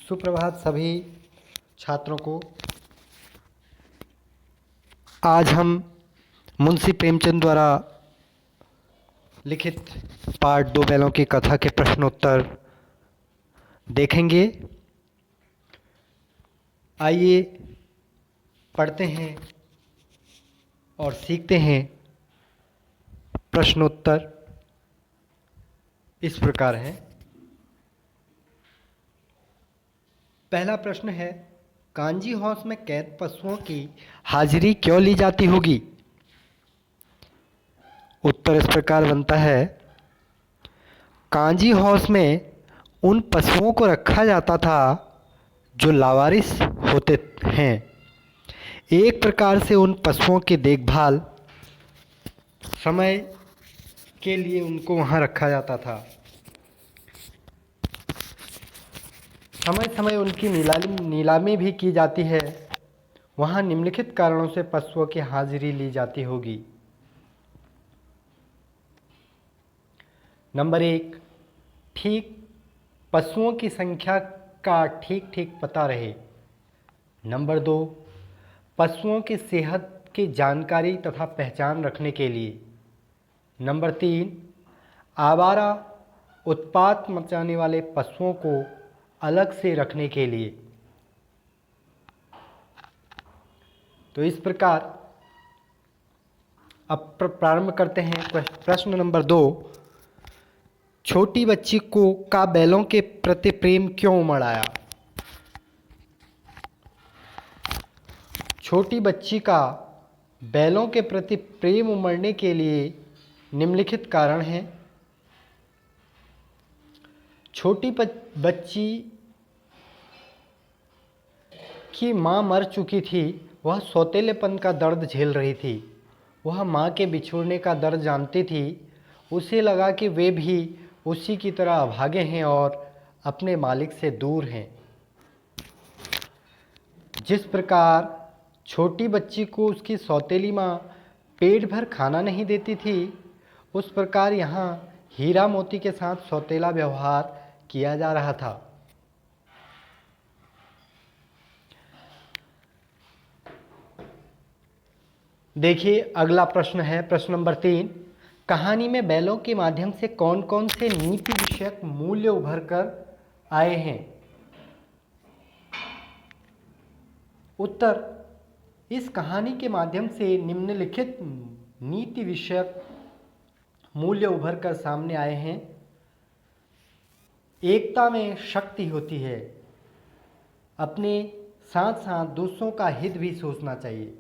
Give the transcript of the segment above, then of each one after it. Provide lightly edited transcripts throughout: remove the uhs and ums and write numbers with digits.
सुप्रभात सभी छात्रों को। आज हम मुंशी प्रेमचंद द्वारा लिखित पाठ दो बैलों की कथा के प्रश्नोत्तर देखेंगे। आइए पढ़ते हैं और सीखते हैं। प्रश्नोत्तर इस प्रकार है। पहला प्रश्न है, कांजी हाउस में कैद पशुओं की हाजिरी क्यों ली जाती होगी? उत्तर इस प्रकार बनता है, कांजी हाउस में उन पशुओं को रखा जाता था जो लावारिस होते हैं। एक प्रकार से उन पशुओं की देखभाल समय के लिए उनको वहाँ रखा जाता था। समय समय उनकी नीलामी भी की जाती है। वहाँ निम्नलिखित कारणों से पशुओं की हाजिरी ली जाती होगी। नंबर 1, ठीक पशुओं की संख्या का ठीक ठीक पता रहे। नंबर 2, पशुओं की सेहत की जानकारी तथा पहचान रखने के लिए। नंबर 3, आवारा उत्पात मचाने वाले पशुओं को अलग से रखने के लिए। तो इस प्रकार अब प्रारंभ करते हैं। प्रश्न नंबर 2, छोटी बच्ची को का बैलों के प्रति प्रेम क्यों उमड़ आया? छोटी बच्ची का बैलों के प्रति प्रेम उमड़ने के लिए निम्नलिखित कारण हैं। छोटी बच्ची की माँ मर चुकी थी। वह सौतेलेपन का दर्द झेल रही थी। वह माँ के बिछोड़ने का दर्द जानती थी। उसे लगा कि वे भी उसी की तरह अभागे हैं और अपने मालिक से दूर हैं। जिस प्रकार छोटी बच्ची को उसकी सौतेली माँ पेट भर खाना नहीं देती थी, उस प्रकार यहाँ हीरा मोती के साथ सौतेला व्यवहार किया जा रहा था। देखिए अगला प्रश्न है, प्रश्न नंबर 3, कहानी में बैलों के माध्यम से कौन कौन से नीति विषयक मूल्य उभर कर आए हैं? उत्तर, इस कहानी के माध्यम से निम्नलिखित नीति विषयक मूल्य उभर कर सामने आए हैं। एकता में शक्ति होती है। अपने साथ साथ दूसरों का हित भी सोचना चाहिए।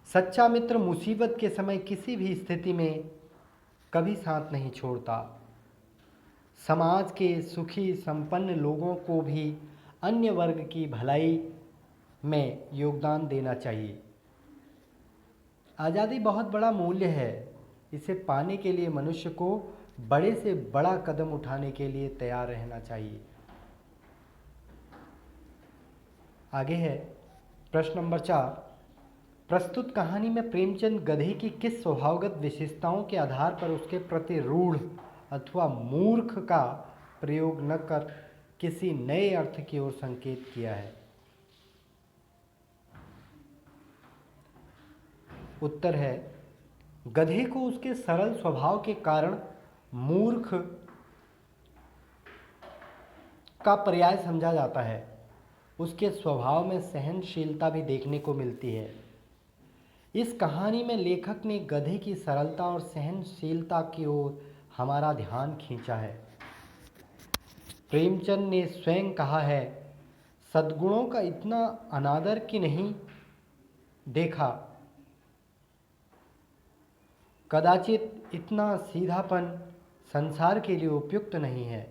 सच्चा मित्र मुसीबत के समय किसी भी स्थिति में कभी साथ नहीं छोड़ता। समाज के सुखी संपन्न लोगों को भी अन्य वर्ग की भलाई में योगदान देना चाहिए। आज़ादी बहुत बड़ा मूल्य है। इसे पाने के लिए मनुष्य को बड़े से बड़ा कदम उठाने के लिए तैयार रहना चाहिए। आगे है प्रश्न नंबर 4, प्रस्तुत कहानी में प्रेमचंद गधे की किस स्वभावगत विशेषताओं के आधार पर उसके प्रति रूढ़ अथवा मूर्ख का प्रयोग न कर किसी नए अर्थ की ओर संकेत किया है? उत्तर है, गधे को उसके सरल स्वभाव के कारण मूर्ख का पर्याय समझा जाता है। उसके स्वभाव में सहनशीलता भी देखने को मिलती है। इस कहानी में लेखक ने गधे की सरलता और सहनशीलता की ओर हमारा ध्यान खींचा है। प्रेमचंद ने स्वयं कहा है, सद्गुणों का इतना अनादर कि नहीं देखा, कदाचित इतना सीधापन संसार के लिए उपयुक्त नहीं है।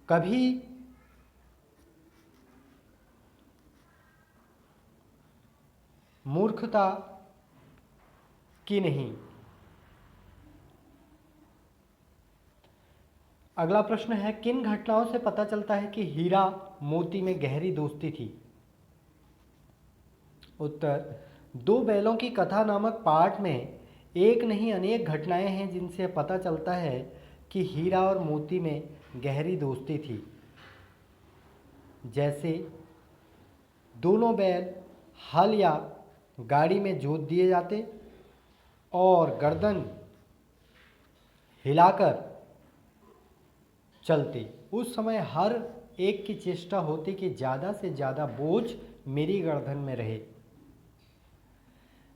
कभी मूर्खता की नहीं। अगला प्रश्न है, किन घटनाओं से पता चलता है कि हीरा मोती में गहरी दोस्ती थी? उत्तर, दो बैलों की कथा नामक पाठ में एक नहीं अनेक घटनाएं हैं जिनसे पता चलता है कि हीरा और मोती में गहरी दोस्ती थी। जैसे दोनों बैल हल या गाड़ी में जोत दिए जाते और गर्दन हिलाकर चलते। उस समय हर एक की चेष्टा होती कि ज़्यादा से ज़्यादा बोझ मेरी गर्दन में रहे।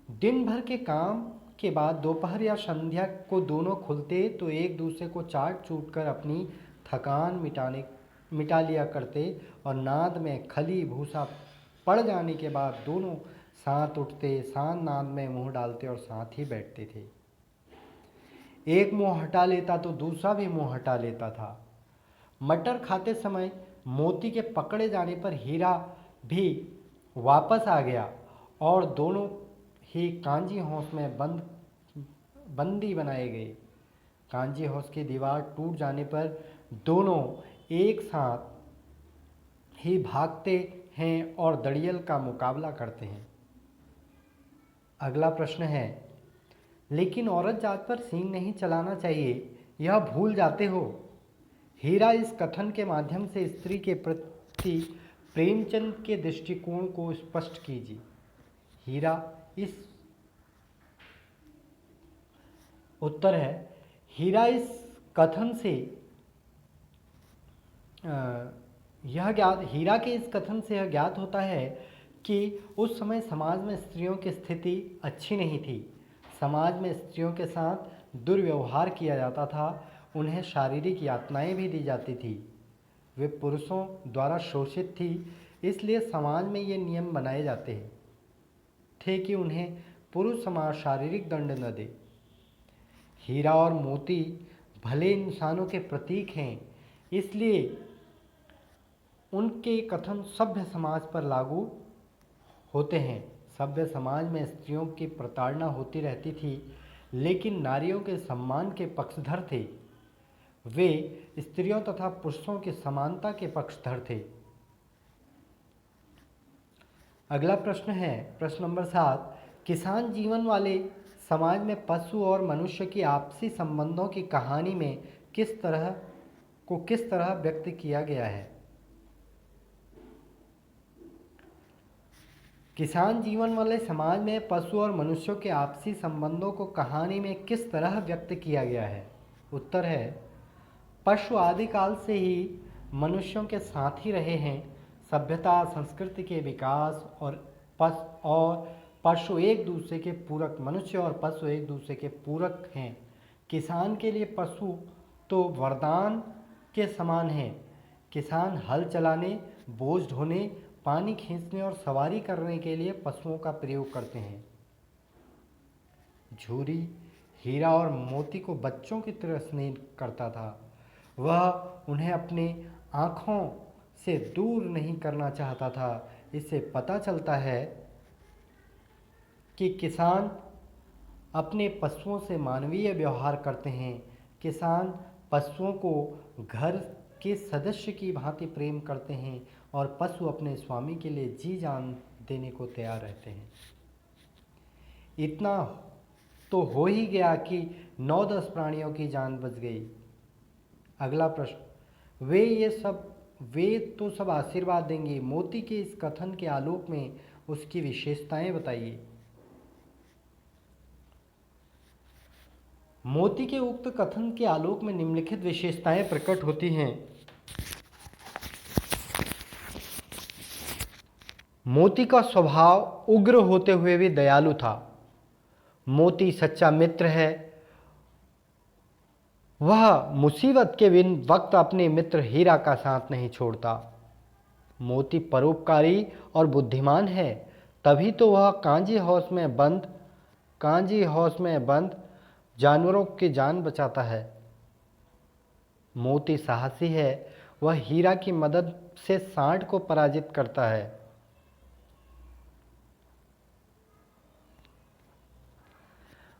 दिन भर के काम के बाद दोपहर या संध्या को दोनों खुलते तो एक दूसरे को चाट चूट कर अपनी थकान मिटा लिया करते और नाद में खली भूसा पड़ जाने के बाद दोनों साथ उठते, साथ नाद में मुंह डालते और साथ ही बैठते थे। एक मुंह हटा लेता तो दूसरा भी मुंह हटा लेता था। मटर खाते समय मोती के पकड़े जाने पर हीरा भी वापस आ गया और दोनों ही कांजी हाउस में बंदी बनाए गए। कांजी हाउस की दीवार टूट जाने पर दोनों एक साथ ही भागते हैं और दड़ियल का मुकाबला करते हैं। अगला प्रश्न है, लेकिन औरत जात पर सींग नहीं चलाना चाहिए, यह भूल जाते हो। हीरा इस कथन के माध्यम से स्त्री के प्रति प्रेमचंद के दृष्टिकोण को स्पष्ट कीजिए। हीरा इस उत्तर है, हीरा इस कथन से हीरा के इस कथन से यह ज्ञात होता है कि उस समय समाज में स्त्रियों की स्थिति अच्छी नहीं थी। समाज में स्त्रियों के साथ दुर्व्यवहार किया जाता था, उन्हें शारीरिक यातनाएं भी दी जाती थी, वे पुरुषों द्वारा शोषित थी। इसलिए समाज में ये नियम बनाए जाते थे कि उन्हें पुरुष समाज शारीरिक दंड न दे। हीरा और मोती भले इंसानों के प्रतीक हैं, इसलिए उनके कथन सभ्य समाज पर लागू होते हैं। सभ्य समाज में स्त्रियों की प्रताड़ना होती रहती थी, लेकिन नारियों के सम्मान के पक्षधर थे। वे स्त्रियों तथा पुरुषों की समानता के पक्षधर थे। अगला प्रश्न है प्रश्न नंबर 7, किसान जीवन वाले समाज में पशु और मनुष्य की आपसी संबंधों की कहानी में किस तरह व्यक्त किया गया है। किसान जीवन वाले समाज में पशु और मनुष्यों के आपसी संबंधों को कहानी में किस तरह व्यक्त किया गया है। उत्तर है, पशु आदिकाल से ही मनुष्यों के साथ ही रहे हैं। सभ्यता संस्कृति के विकास और पशु एक दूसरे के पूरक, मनुष्य और पशु एक दूसरे के पूरक हैं। किसान के लिए पशु तो वरदान के समान है। किसान हल चलाने, बोझ ढोने, पानी खींचने और सवारी करने के लिए पशुओं का प्रयोग करते हैं। झूरी हीरा और मोती को बच्चों की तरह स्नेह करता था। वह उन्हें अपने आँखों से दूर नहीं करना चाहता था। इससे पता चलता है कि किसान अपने पशुओं से मानवीय व्यवहार करते हैं। किसान पशुओं को घर के सदस्य की भांति प्रेम करते हैं और पशु अपने स्वामी के लिए जी जान देने को तैयार रहते हैं। इतना तो हो ही गया कि 9-10 प्राणियों की जान बच गई। अगला प्रश्न, वे तो सब आशीर्वाद देंगे। मोती के इस कथन के आलोक में उसकी विशेषताएं बताइए। मोती के उक्त कथन के आलोक में निम्नलिखित विशेषताएं प्रकट होती हैं। मोती का स्वभाव उग्र होते हुए भी दयालु था। मोती सच्चा मित्र है। वह मुसीबत के वक्त अपने मित्र हीरा का साथ नहीं छोड़ता। मोती परोपकारी और बुद्धिमान है, तभी तो वह कांजी हाउस में बंद जानवरों की जान बचाता है। मोती साहसी है, वह हीरा की मदद से सांड को पराजित करता है।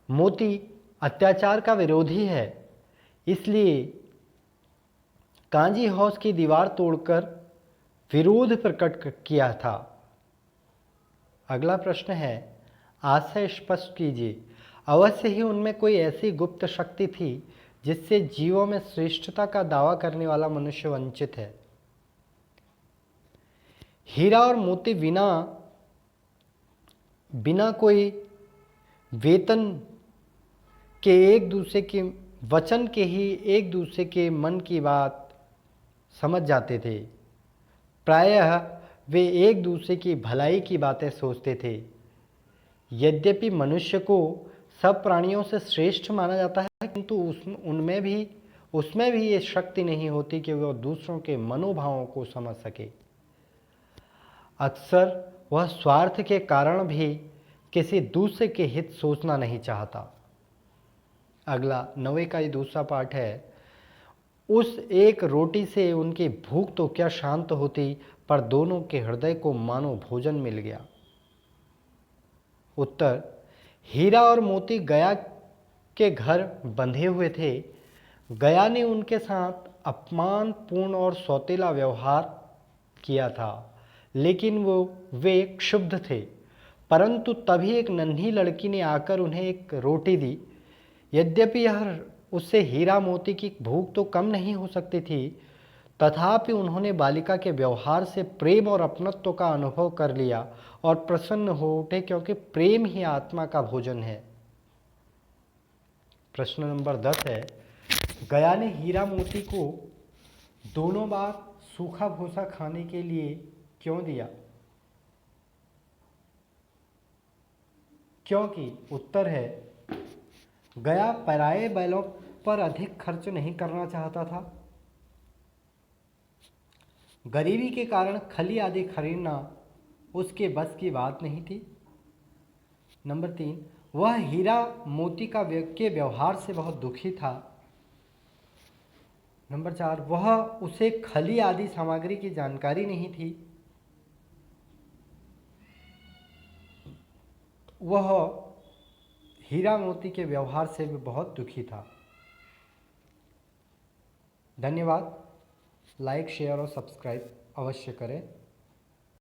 मोती अत्याचार का विरोधी है, इसलिए कांजी हाउस की दीवार तोड़कर विरोध प्रकट किया था। अगला प्रश्न है, आशय स्पष्ट कीजिए। अवश्य ही उनमें कोई ऐसी गुप्त शक्ति थी जिससे जीवों में श्रेष्ठता का दावा करने वाला मनुष्य वंचित है। हीरा और मोती बिना कोई वेतन के एक दूसरे के वचन के ही एक दूसरे के मन की बात समझ जाते थे। प्रायः वे एक दूसरे की भलाई की बातें सोचते थे। यद्यपि मनुष्य को सब प्राणियों से श्रेष्ठ माना जाता है, किंतु उसमें भी ये शक्ति नहीं होती कि वह दूसरों के मनोभावों को समझ सके। अक्सर वह स्वार्थ के कारण भी किसी दूसरे के हित सोचना नहीं चाहता। अगला 9वें का ये दूसरा पाठ है, उस एक रोटी से उनकी भूख तो क्या शांत होती, पर दोनों के हृदय को मानो भोजन मिल गया। उत्तर, हीरा और मोती गया के घर बंधे हुए थे। गया ने उनके साथ अपमानपूर्ण और सौतेला व्यवहार किया था, लेकिन वे क्षुब्ध थे। परंतु तभी एक नन्ही लड़की ने आकर उन्हें एक रोटी दी। यद्यपि यह उससे हीरा मोती की भूख तो कम नहीं हो सकती थी, तथापि उन्होंने बालिका के व्यवहार से प्रेम और अपनत्व का अनुभव कर लिया और प्रसन्न हो उठे, क्योंकि प्रेम ही आत्मा का भोजन है। प्रश्न नंबर 10 है, गया ने हीरा मोती को दोनों बार सूखा भूसा खाने के लिए क्यों दिया? क्योंकि उत्तर है, गया पराये बैलों पर अधिक खर्च नहीं करना चाहता था। गरीबी के कारण खली आदि खरीदना उसके बस की बात नहीं थी। नंबर 3, वह हीरा मोती के व्यवहार से बहुत दुखी था। नंबर 4, वह उसे खली आदि सामग्री की जानकारी नहीं थी। वह हीरा मोती के व्यवहार से भी बहुत दुखी था। धन्यवाद। लाइक, शेयर और सब्सक्राइब अवश्य करें।